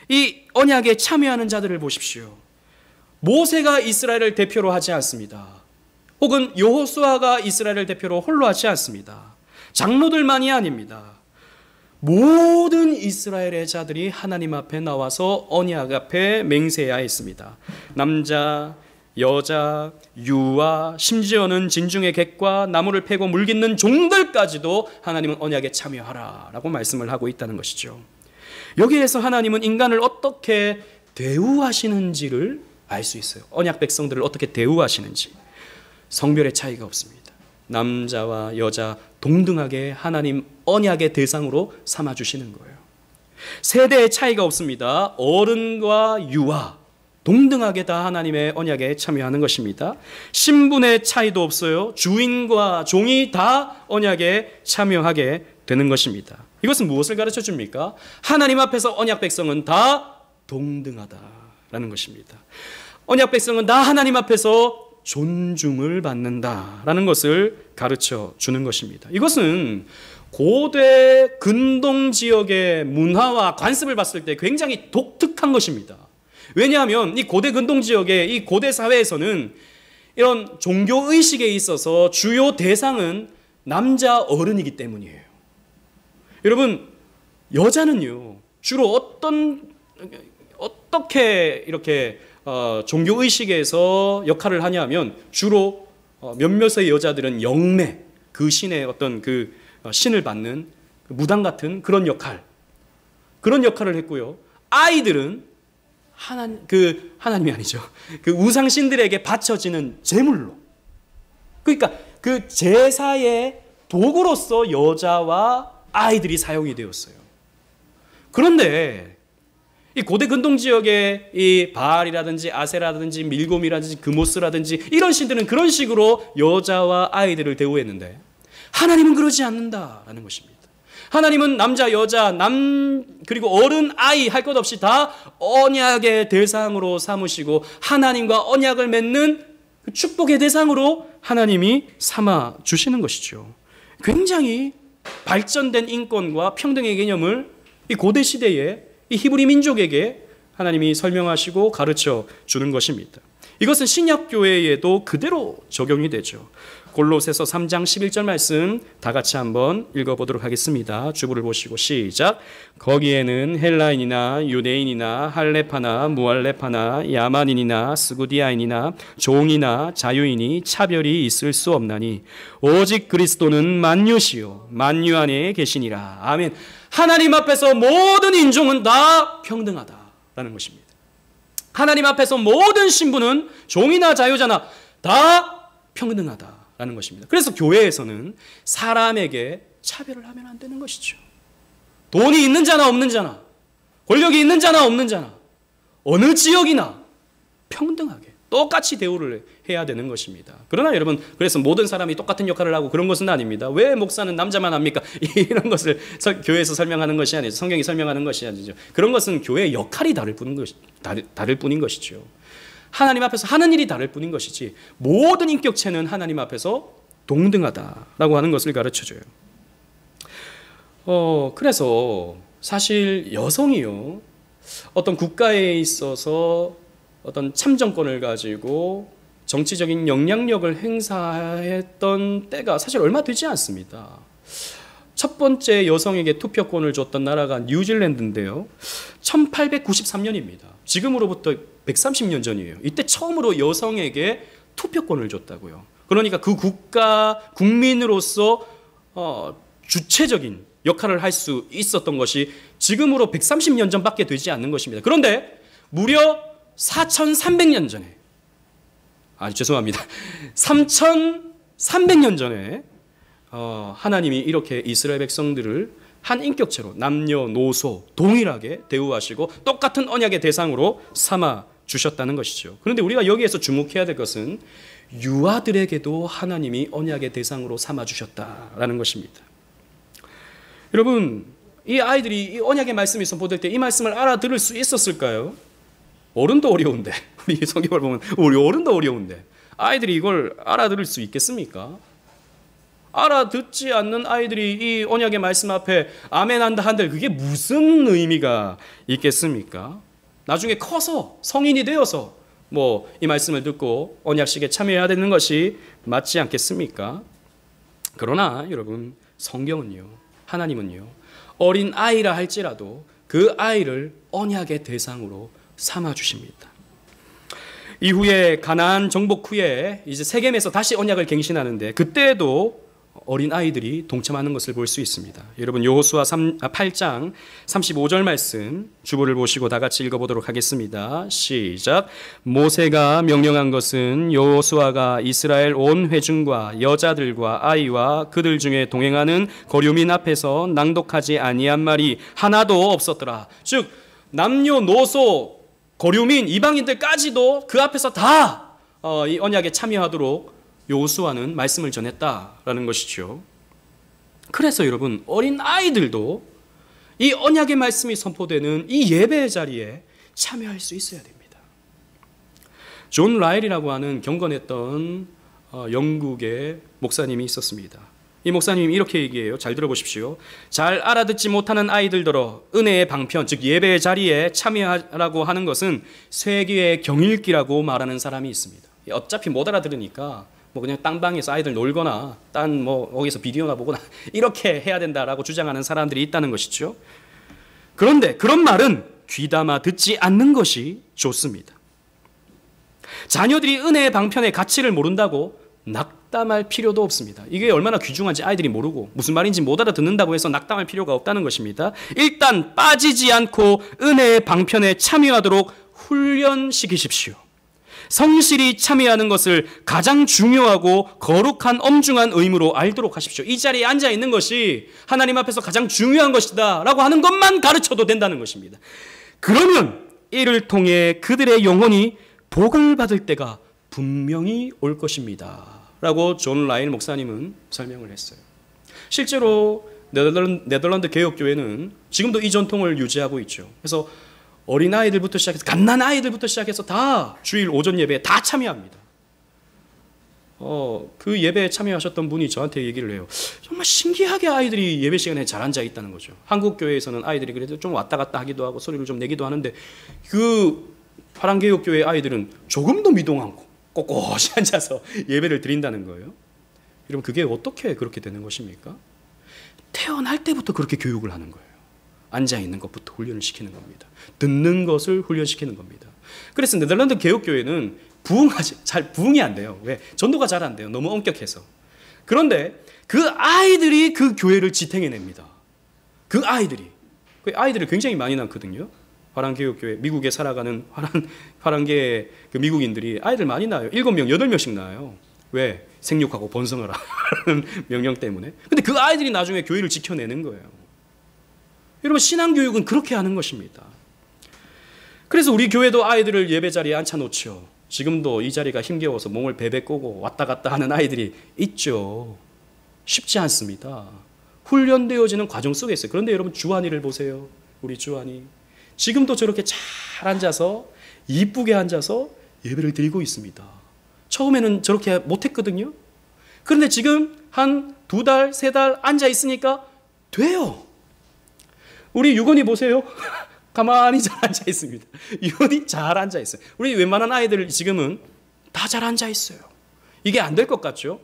이 언약에 참여하는 자들을 보십시오. 모세가 이스라엘을 대표로 하지 않습니다. 혹은 여호수아가 이스라엘을 대표로 홀로 하지 않습니다. 장로들만이 아닙니다. 모든 이스라엘의 자들이 하나님 앞에 나와서 언약 앞에 맹세해야 했습니다. 남자, 여자, 유아, 심지어는 진중의 객과 나무를 패고 물 깃는 종들까지도 하나님은 언약에 참여하라 라고 말씀을 하고 있다는 것이죠. 여기에서 하나님은 인간을 어떻게 대우하시는지를 알 수 있어요. 언약 백성들을 어떻게 대우하시는지. 성별의 차이가 없습니다. 남자와 여자 동등하게 하나님 언약의 대상으로 삼아주시는 거예요. 세대의 차이가 없습니다. 어른과 유아 동등하게 다 하나님의 언약에 참여하는 것입니다. 신분의 차이도 없어요. 주인과 종이 다 언약에 참여하게 되는 것입니다. 이것은 무엇을 가르쳐 줍니까? 하나님 앞에서 언약 백성은 다 동등하다라는 언약이다라는 것입니다. 언약 백성은 다 하나님 앞에서 존중을 받는다라는 것을 가르쳐 주는 것입니다. 이것은 고대 근동 지역의 문화와 관습을 봤을 때 굉장히 독특한 것입니다. 왜냐하면 이 고대 근동 지역의 이 고대 사회에서는 이런 종교 의식에 있어서 주요 대상은 남자 어른이기 때문이에요. 여러분, 여자는요 주로 어떻게 이렇게 종교 의식에서 역할을 하냐면 주로 몇몇의 여자들은 영매, 그 신의 어떤 그 신을 받는 무당 같은 그런 역할을 했고요. 아이들은 하나님이 아니죠. 그 우상 신들에게 바쳐지는 제물로. 그러니까 그 제사의 도구로서 여자와 아이들이 사용이 되었어요. 그런데 이 고대 근동 지역의 이 바알이라든지 아세라든지 밀곰이라든지 그모스라든지 이런 신들은 그런 식으로 여자와 아이들을 대우했는데 하나님은 그러지 않는다라는 것입니다. 하나님은 남자, 여자, 그리고 어른, 아이 할 것 없이 다 언약의 대상으로 삼으시고 하나님과 언약을 맺는 그 축복의 대상으로 하나님이 삼아 주시는 것이죠. 굉장히 발전된 인권과 평등의 개념을 이 고대 시대에 이 히브리 민족에게 하나님이 설명하시고 가르쳐 주는 것입니다. 이것은 신약 교회에도 그대로 적용이 되죠. 골로새서 3장 11절 말씀 다 같이 한번 읽어보도록 하겠습니다. 주부를 보시고 시작. 거기에는 헬라인이나 유대인이나 할레파나 무할레파나 야만인이나 스구디아인이나 종이나 자유인이 차별이 있을 수 없나니 오직 그리스도는 만유시요 만유 안에 계시니라. 아멘. 하나님 앞에서 모든 인종은 다 평등하다라는 것입니다. 하나님 앞에서 모든 신분은 종이나 자유자나 다 평등하다라는 것입니다. 그래서 교회에서는 사람에게 차별을 하면 안 되는 것이죠. 돈이 있는 자나 없는 자나, 권력이 있는 자나 없는 자나, 어느 지역이나 평등하게 똑같이 대우를 해야 되는 것입니다. 그러나 여러분, 그래서 모든 사람이 똑같은 역할을 하고 그런 것은 아닙니다. 왜 목사는 남자만 합니까? 이런 것을 교회에서 설명하는 것이 아니죠. 성경이 설명하는 것이 아니죠. 그런 것은 교회의 역할이 다를 뿐인 것이죠. 하나님 앞에서 하는 일이 다를 뿐인 것이지 모든 인격체는 하나님 앞에서 동등하다라고 하는 것을 가르쳐줘요. 그래서 사실 여성이요, 어떤 국가에 있어서 어떤 참정권을 가지고 정치적인 영향력을 행사했던 때가 사실 얼마 되지 않습니다. 첫 번째 여성에게 투표권을 줬던 나라가 뉴질랜드인데요. 1893년입니다. 지금으로부터 130년 전이에요. 이때 처음으로 여성에게 투표권을 줬다고요. 그러니까 그 국민으로서 주체적인 역할을 할 수 있었던 것이 지금으로 130년 전밖에 되지 않는 것입니다. 그런데 무려 4300년 전에, 죄송합니다. 3300년 전에 하나님이 이렇게 이스라엘 백성들을 한 인격체로 남녀노소 동일하게 대우하시고 똑같은 언약의 대상으로 삼아 주셨다는 것이죠. 그런데 우리가 여기에서 주목해야 될 것은 유아들에게도 하나님이 언약의 대상으로 삼아 주셨다라는 것입니다. 여러분, 이 아이들이 이 언약의 말씀이 선포될 때 이 말씀을 알아들을 수 있었을까요? 어른도 어려운데, 우리 성경을 보면 우리 어른도 어려운데 아이들이 이걸 알아들을 수 있겠습니까? 알아듣지 않는 아이들이 이 언약의 말씀 앞에 아멘 한다 한들 그게 무슨 의미가 있겠습니까? 나중에 커서 성인이 되어서 이 말씀을 듣고 언약식에 참여해야 되는 것이 맞지 않겠습니까? 그러나 여러분, 성경은요, 하나님은요, 어린 아이라 할지라도 그 아이를 언약의 대상으로 삼아 주십니다. 이후에 가나안 정복 후에 이제 세겜에서 다시 언약을 갱신하는데 그때도 어린 아이들이 동참하는 것을 볼 수 있습니다. 여러분, 여호수아 8장 35절 말씀 주보를 보시고 다 같이 읽어보도록 하겠습니다. 시작. 모세가 명령한 것은 여호수아가 이스라엘 온 회중과 여자들과 아이와 그들 중에 동행하는 거류민 앞에서 낭독하지 아니한 말이 하나도 없었더라. 즉 남녀노소 거류민 이방인들까지도 그 앞에서 다 이 언약에 참여하도록 여호수아는 말씀을 전했다라는 것이죠. 그래서 여러분, 어린 아이들도 이 언약의 말씀이 선포되는 이 예배의 자리에 참여할 수 있어야 됩니다. 존 라일이라고 하는 경건했던 영국의 목사님이 있었습니다. 이 목사님이 이렇게 얘기해요. 잘 들어보십시오. 잘 알아듣지 못하는 아이들더러 은혜의 방편, 즉 예배의 자리에 참여하라고 하는 것은 세계의 경읽기라고 말하는 사람이 있습니다. 어차피 못 알아들으니까 뭐 그냥 딴방에서 아이들 놀거나 딴 뭐 거기서 비디오나 보거나 이렇게 해야 된다라고 주장하는 사람들이 있다는 것이죠. 그런데 그런 말은 귀담아 듣지 않는 것이 좋습니다. 자녀들이 은혜의 방편의 가치를 모른다고 낙담할 필요도 없습니다. 이게 얼마나 귀중한지 아이들이 모르고 무슨 말인지 못 알아듣는다고 해서 낙담할 필요가 없다는 것입니다. 일단 빠지지 않고 은혜의 방편에 참여하도록 훈련시키십시오. 성실히 참여하는 것을 가장 중요하고 거룩한 엄중한 의무로 알도록 하십시오. 이 자리에 앉아 있는 것이 하나님 앞에서 가장 중요한 것이다 라고 하는 것만 가르쳐도 된다는 것입니다. 그러면 이를 통해 그들의 영혼이 복을 받을 때가 분명히 올 것입니다 라고 존 라일 목사님은 설명을 했어요. 실제로 네덜란드 개혁교회는 지금도 이 전통을 유지하고 있죠. 그래서 어린아이들부터 시작해서 갓난아이들부터 시작해서 다 주일 오전 예배에 다 참여합니다. 그 예배에 참여하셨던 분이 저한테 얘기를 해요. 정말 신기하게 아이들이 예배 시간에 잘 앉아 있다는 거죠. 한국 교회에서는 아이들이 그래도 좀 왔다 갔다 하기도 하고 소리를 좀 내기도 하는데 그 파랑개혁교회 아이들은 조금도 미동 않고 꼿꼿이 앉아서 예배를 드린다는 거예요. 여러분 그게 어떻게 그렇게 되는 것입니까? 태어날 때부터 그렇게 교육을 하는 거예요. 앉아있는 것부터 훈련을 시키는 겁니다. 듣는 것을 훈련시키는 겁니다. 그래서 네덜란드 개혁교회는 부흥이 안 돼요. 왜? 전도가 잘 안 돼요. 너무 엄격해서. 그런데 그 아이들이 그 교회를 지탱해냅니다. 그 아이들이 굉장히 많이 낳거든요. 화랑개혁교회, 미국에 살아가는 화랑계 그 미국인들이 아이들 많이 낳아요. 7명, 8명씩 낳아요. 왜? 생육하고 번성하라 하는 명령 때문에. 근데 그 아이들이 나중에 교회를 지켜내는 거예요. 여러분 신앙교육은 그렇게 하는 것입니다. 그래서 우리 교회도 아이들을 예배 자리에 앉혀놓죠. 지금도 이 자리가 힘겨워서 몸을 베베 꼬고 왔다 갔다 하는 아이들이 있죠. 쉽지 않습니다. 훈련되어지는 과정 속에 있어요. 그런데 여러분 주한이를 보세요. 우리 주한이 지금도 저렇게 잘 앉아서 이쁘게 앉아서 예배를 드리고 있습니다. 처음에는 저렇게 못했거든요. 그런데 지금 한 2달, 3달 앉아 있으니까 돼요. 우리 유건이 보세요. 가만히 잘 앉아 있습니다. 유건이 잘 앉아 있어요. 우리 웬만한 아이들 지금은 다 잘 앉아 있어요. 이게 안 될 것 같죠?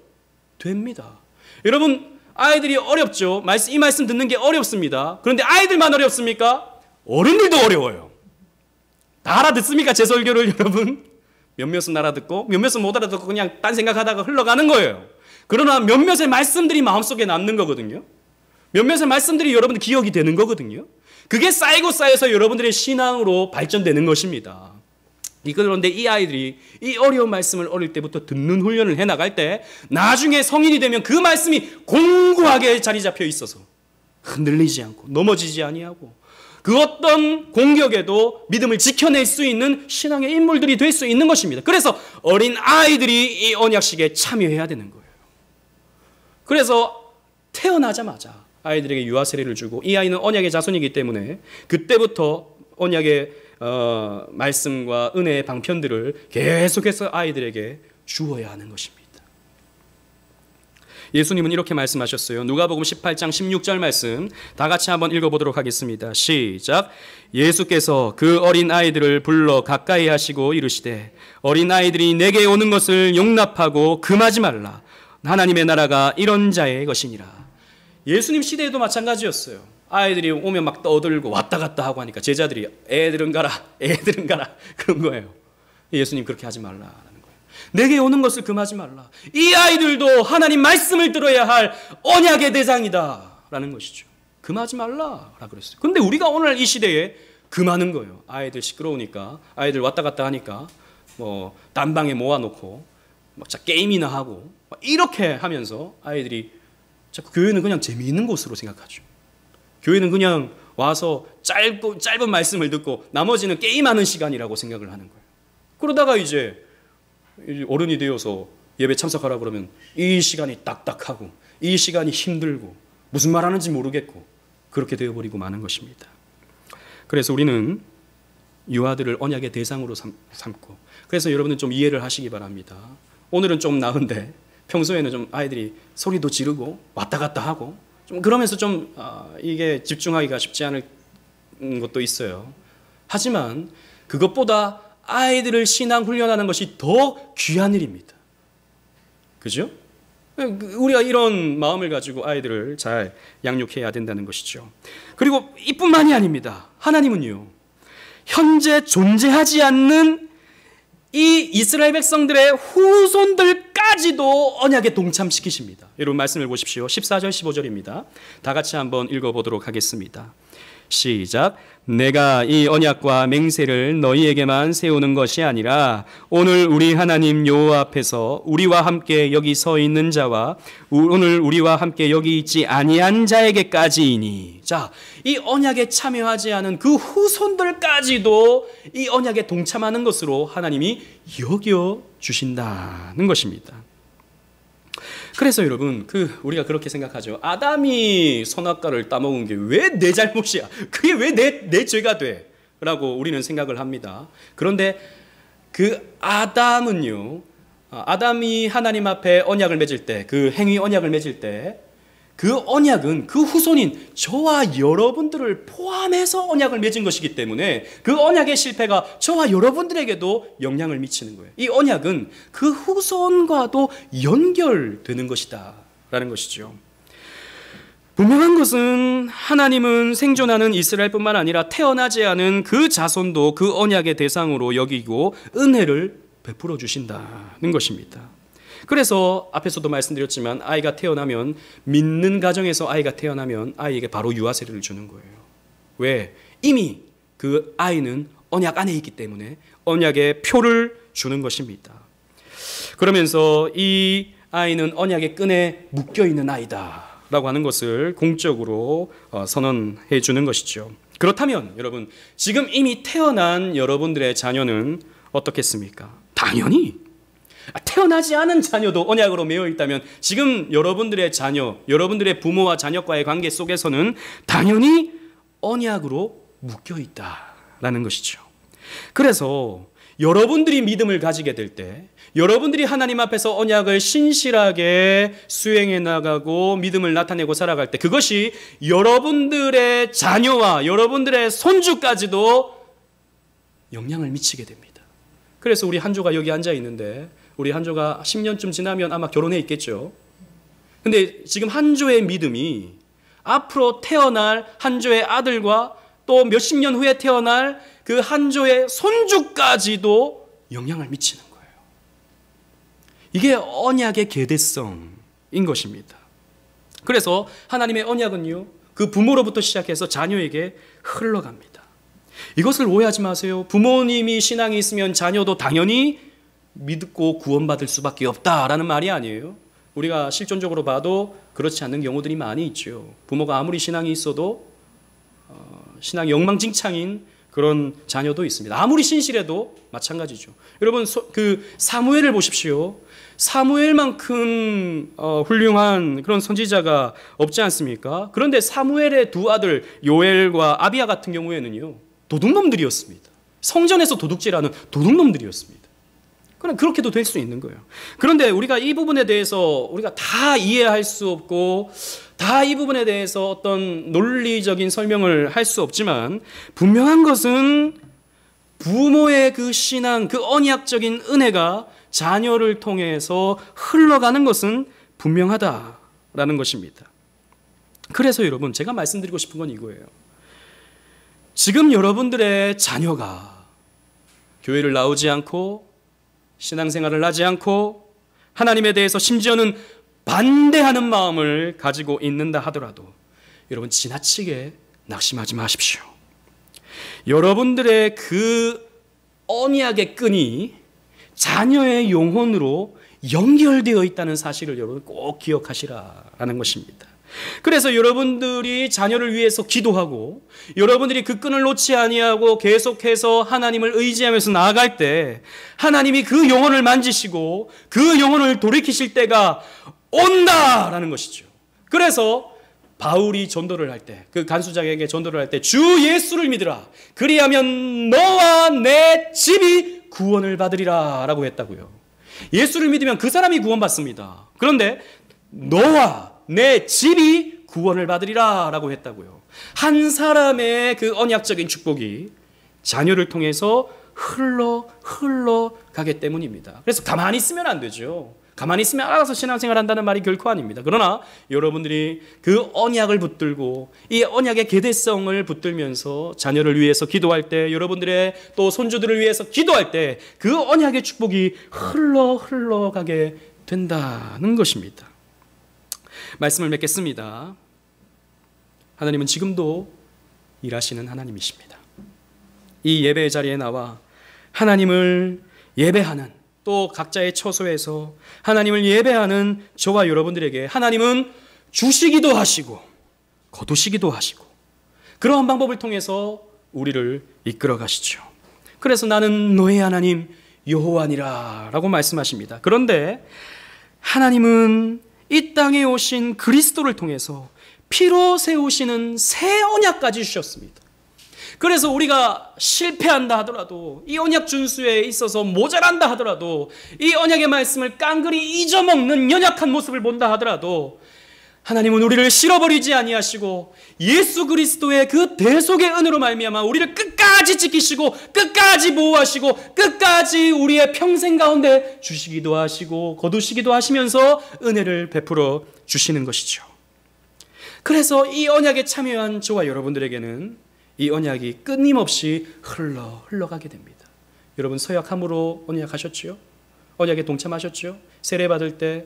됩니다. 여러분 아이들이 어렵죠. 이 말씀 듣는 게 어렵습니다. 그런데 아이들만 어렵습니까? 어른들도 어려워요. 다 알아듣습니까? 제 설교를 여러분? 몇몇은 알아듣고 몇몇은 못 알아듣고 그냥 딴 생각하다가 흘러가는 거예요. 그러나 몇몇의 말씀들이 마음속에 남는 거거든요. 몇몇의 말씀들이 여러분들 기억이 되는 거거든요. 그게 쌓이고 쌓여서 여러분들의 신앙으로 발전되는 것입니다. 그런데 이 아이들이 이 어려운 말씀을 어릴 때부터 듣는 훈련을 해나갈 때 나중에 성인이 되면 그 말씀이 공고하게 자리 잡혀 있어서 흔들리지 않고 넘어지지 아니하고 그 어떤 공격에도 믿음을 지켜낼 수 있는 신앙의 인물들이 될 수 있는 것입니다. 그래서 어린 아이들이 이 언약식에 참여해야 되는 거예요. 그래서 태어나자마자 아이들에게 유아 세례를 주고 이 아이는 언약의 자손이기 때문에 그때부터 언약의 말씀과 은혜의 방편들을 계속해서 아이들에게 주어야 하는 것입니다. 예수님은 이렇게 말씀하셨어요. 누가복음 18장 16절 말씀 다 같이 한번 읽어보도록 하겠습니다. 시작. 예수께서 그 어린 아이들을 불러 가까이 하시고 이르시되 어린 아이들이 내게 오는 것을 용납하고 금하지 말라. 하나님의 나라가 이런 자의 것이니라. 예수님 시대에도 마찬가지였어요. 아이들이 오면 막 떠들고 왔다 갔다 하고 하니까 제자들이 애들은 가라 그런 거예요. 예수님 그렇게 하지 말라라는 거예요. 내게 오는 것을 금하지 말라. 이 아이들도 하나님 말씀을 들어야 할 언약의 대상이다라는 것이죠. 금하지 말라라 그랬어요. 근데 우리가 오늘 이 시대에 금하는 거예요. 아이들 시끄러우니까 아이들 왔다 갔다 하니까 뭐 딴 방에 모아놓고 막 게임이나 하고 이렇게 하면서 아이들이 자꾸 교회는 그냥 재미있는 곳으로 생각하죠. 교회는 그냥 와서 짧은 말씀을 듣고 나머지는 게임하는 시간이라고 생각을 하는 거예요. 그러다가 이제 어른이 되어서 예배 참석하라 그러면 이 시간이 딱딱하고 이 시간이 힘들고 무슨 말하는지 모르겠고 그렇게 되어버리고 마는 것입니다. 그래서 우리는 유아들을 언약의 대상으로 삼고 그래서 여러분은 좀 이해를 하시기 바랍니다. 오늘은 좀 나은데 평소에는 좀 아이들이 소리도 지르고 왔다 갔다 하고 좀 그러면서 좀 이게 집중하기가 쉽지 않을 것도 있어요. 하지만 그것보다 아이들을 신앙 훈련하는 것이 더 귀한 일입니다. 그죠? 우리가 이런 마음을 가지고 아이들을 잘 양육해야 된다는 것이죠. 그리고 이뿐만이 아닙니다. 하나님은요, 현재 존재하지 않는 이 이스라엘 백성들의 후손들까지도 언약에 동참시키십니다. 여러분 말씀을 보십시오. 14절 15절입니다. 다 같이 한번 읽어보도록 하겠습니다. 시작. 내가 이 언약과 맹세를 너희에게만 세우는 것이 아니라 오늘 우리 하나님 여호와 앞에서 우리와 함께 여기 서 있는 자와 오늘 우리와 함께 여기 있지 아니한 자에게까지이니. 자, 이 언약에 참여하지 않은 그 후손들까지도 이 언약에 동참하는 것으로 하나님이 여겨 주신다는 것입니다. 그래서 여러분, 우리가 그렇게 생각하죠. 아담이 선악과를 따먹은 게 왜 내 잘못이야? 그게 왜 내 죄가 돼? 라고 우리는 생각을 합니다. 그런데 그 아담은요, 아담이 하나님 앞에 언약을 맺을 때, 그 행위 언약을 맺을 때, 그 언약은 그 후손인 저와 여러분들을 포함해서 언약을 맺은 것이기 때문에 그 언약의 실패가 저와 여러분들에게도 영향을 미치는 거예요. 이 언약은 그 후손과도 연결되는 것이다 라는 것이죠. 분명한 것은 하나님은 생존하는 이스라엘뿐만 아니라 태어나지 않은 그 자손도 그 언약의 대상으로 여기고 은혜를 베풀어 주신다는 것입니다. 그래서 앞에서도 말씀드렸지만 아이가 태어나면, 믿는 가정에서 아이가 태어나면 아이에게 바로 유아세례를 주는 거예요. 왜? 이미 그 아이는 언약 안에 있기 때문에 언약의 표를 주는 것입니다. 그러면서 이 아이는 언약의 끈에 묶여있는 아이다 라고 하는 것을 공적으로 선언해 주는 것이죠. 그렇다면 여러분, 지금 이미 태어난 여러분들의 자녀는 어떻겠습니까? 당연히 태어나지 않은 자녀도 언약으로 매여 있다면 지금 여러분들의 자녀, 여러분들의 부모와 자녀과의 관계 속에서는 당연히 언약으로 묶여 있다라는 것이죠. 그래서 여러분들이 믿음을 가지게 될 때, 여러분들이 하나님 앞에서 언약을 신실하게 수행해 나가고 믿음을 나타내고 살아갈 때, 그것이 여러분들의 자녀와 여러분들의 손주까지도 영향을 미치게 됩니다. 그래서 우리 한조가 여기 앉아 있는데, 우리 한조가 10년쯤 지나면 아마 결혼해 있겠죠. 근데 지금 한조의 믿음이 앞으로 태어날 한조의 아들과 또 몇십 년 후에 태어날 그 한조의 손주까지도 영향을 미치는 거예요. 이게 언약의 계대성인 것입니다. 그래서 하나님의 언약은요, 그 부모로부터 시작해서 자녀에게 흘러갑니다. 이것을 오해하지 마세요. 부모님이 신앙이 있으면 자녀도 당연히 믿고 구원받을 수밖에 없다라는 말이 아니에요. 우리가 실존적으로 봐도 그렇지 않는 경우들이 많이 있죠. 부모가 아무리 신앙이 있어도 신앙이 엉망진창인 그런 자녀도 있습니다. 아무리 신실해도 마찬가지죠. 여러분, 그 사무엘을 보십시오. 사무엘만큼 훌륭한 그런 선지자가 없지 않습니까? 그런데 사무엘의 두 아들 요엘과 아비야 같은 경우에는요, 도둑놈들이었습니다. 성전에서 도둑질하는 도둑놈들이었습니다. 그렇게도 될 수 있는 거예요. 그런데 우리가 이 부분에 대해서 우리가 다 이해할 수 없고 다 이 부분에 대해서 어떤 논리적인 설명을 할 수 없지만 분명한 것은 부모의 그 신앙, 그 언약적인 은혜가 자녀를 통해서 흘러가는 것은 분명하다라는 것입니다. 그래서 여러분, 제가 말씀드리고 싶은 건 이거예요. 지금 여러분들의 자녀가 교회를 나오지 않고 신앙생활을 하지 않고 하나님에 대해서 심지어는 반대하는 마음을 가지고 있는다 하더라도 여러분, 지나치게 낙심하지 마십시오. 여러분들의 그 언약의 끈이 자녀의 영혼으로 연결되어 있다는 사실을 여러분 꼭 기억하시라는 것입니다. 그래서 여러분들이 자녀를 위해서 기도하고 여러분들이 그 끈을 놓지 아니하고 계속해서 하나님을 의지하면서 나아갈 때 하나님이 그 영혼을 만지시고 그 영혼을 돌이키실 때가 온다라는 것이죠. 그래서 바울이 전도를 할 때, 그 간수장에게 전도를 할 때 주 예수를 믿으라. 그리하면 너와 내 집이 구원을 받으리라 라고 했다고요. 예수를 믿으면 그 사람이 구원받습니다. 그런데 너와 내 집이 구원을 받으리라 라고 했다고요. 한 사람의 그 언약적인 축복이 자녀를 통해서 흘러가기 때문입니다. 그래서 가만히 있으면 안 되죠. 가만히 있으면 알아서 신앙생활 한다는 말이 결코 아닙니다. 그러나 여러분들이 그 언약을 붙들고 이 언약의 계대성을 붙들면서 자녀를 위해서 기도할 때, 여러분들의 또 손주들을 위해서 기도할 때 그 언약의 축복이 흘러가게 된다는 것입니다. 말씀을 맺겠습니다. 하나님은 지금도 일하시는 하나님이십니다. 이 예배의 자리에 나와 하나님을 예배하는, 또 각자의 처소에서 하나님을 예배하는 저와 여러분들에게 하나님은 주시기도 하시고 거두시기도 하시고 그러한 방법을 통해서 우리를 이끌어 가시죠. 그래서 나는 너의 하나님 여호와니라 라고 말씀하십니다. 그런데 하나님은 이 땅에 오신 그리스도를 통해서 피로 세우시는 새 언약까지 주셨습니다. 그래서 우리가 실패한다 하더라도, 이 언약 준수에 있어서 모자란다 하더라도, 이 언약의 말씀을 깡그리 잊어먹는 연약한 모습을 본다 하더라도 하나님은 우리를 실어버리지 아니하시고 예수 그리스도의 그 대속의 은혜로 말미암아 우리를 끝까지 지키시고 끝까지 보호하시고 끝까지 우리의 평생 가운데 주시기도 하시고 거두시기도 하시면서 은혜를 베풀어 주시는 것이죠. 그래서 이 언약에 참여한 저와 여러분들에게는 이 언약이 끊임없이 흘러가게 됩니다. 여러분 서약함으로 언약하셨지요? 언약에 동참하셨지요? 세례받을 때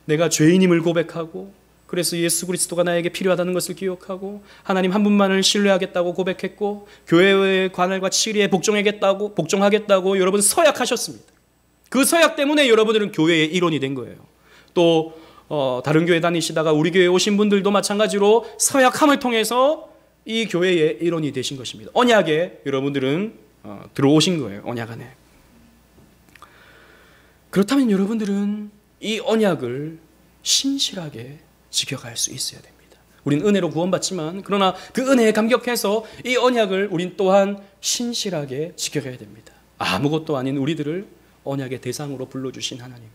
내가 죄인임을 고백하고, 그래서 예수 그리스도가 나에게 필요하다는 것을 기억하고 하나님 한 분만을 신뢰하겠다고 고백했고, 교회의 관할과 치리에 복종하겠다고 여러분 서약하셨습니다. 그 서약 때문에 여러분들은 교회의 일원이 된 거예요. 또 다른 교회 다니시다가 우리 교회에 오신 분들도 마찬가지로 서약함을 통해서 이 교회의 일원이 되신 것입니다. 언약에 여러분들은 들어오신 거예요. 언약 안에. 그렇다면 여러분들은 이 언약을 신실하게 지켜갈 수 있어야 됩니다. 우린 은혜로 구원받지만 그러나 그 은혜에 감격해서 이 언약을 우린 또한 신실하게 지켜가야 됩니다. 아무것도 아닌 우리들을 언약의 대상으로 불러주신 하나님,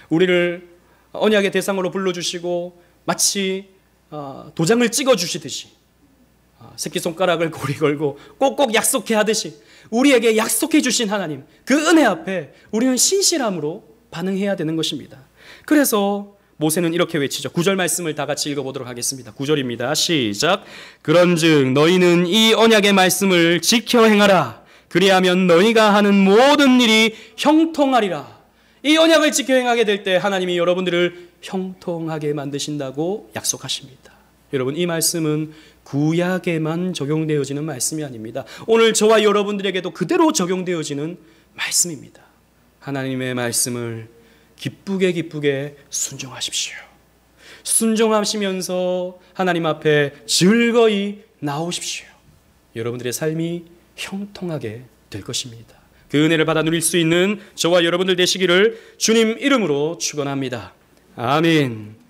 우리를 언약의 대상으로 불러주시고 마치 도장을 찍어주시듯이 새끼손가락을 고리 걸고 꼭꼭 약속해 하듯이 우리에게 약속해 주신 하나님, 그 은혜 앞에 우리는 신실함으로 반응해야 되는 것입니다. 그래서 모세는 이렇게 외치죠. 9절 말씀을 다 같이 읽어보도록 하겠습니다. 9절입니다. 시작. 그런즉 너희는 이 언약의 말씀을 지켜 행하라. 그리하면 너희가 하는 모든 일이 형통하리라. 이 언약을 지켜 행하게 될 때 하나님이 여러분들을 형통하게 만드신다고 약속하십니다. 여러분, 이 말씀은 구약에만 적용되어지는 말씀이 아닙니다. 오늘 저와 여러분들에게도 그대로 적용되어지는 말씀입니다. 하나님의 말씀을 기쁘게 순종하십시오. 순종하시면서 하나님 앞에 즐거이 나오십시오. 여러분들의 삶이 형통하게 될 것입니다. 그 은혜를 받아 누릴 수 있는 저와 여러분들 되시기를 주님 이름으로 축원합니다. 아멘.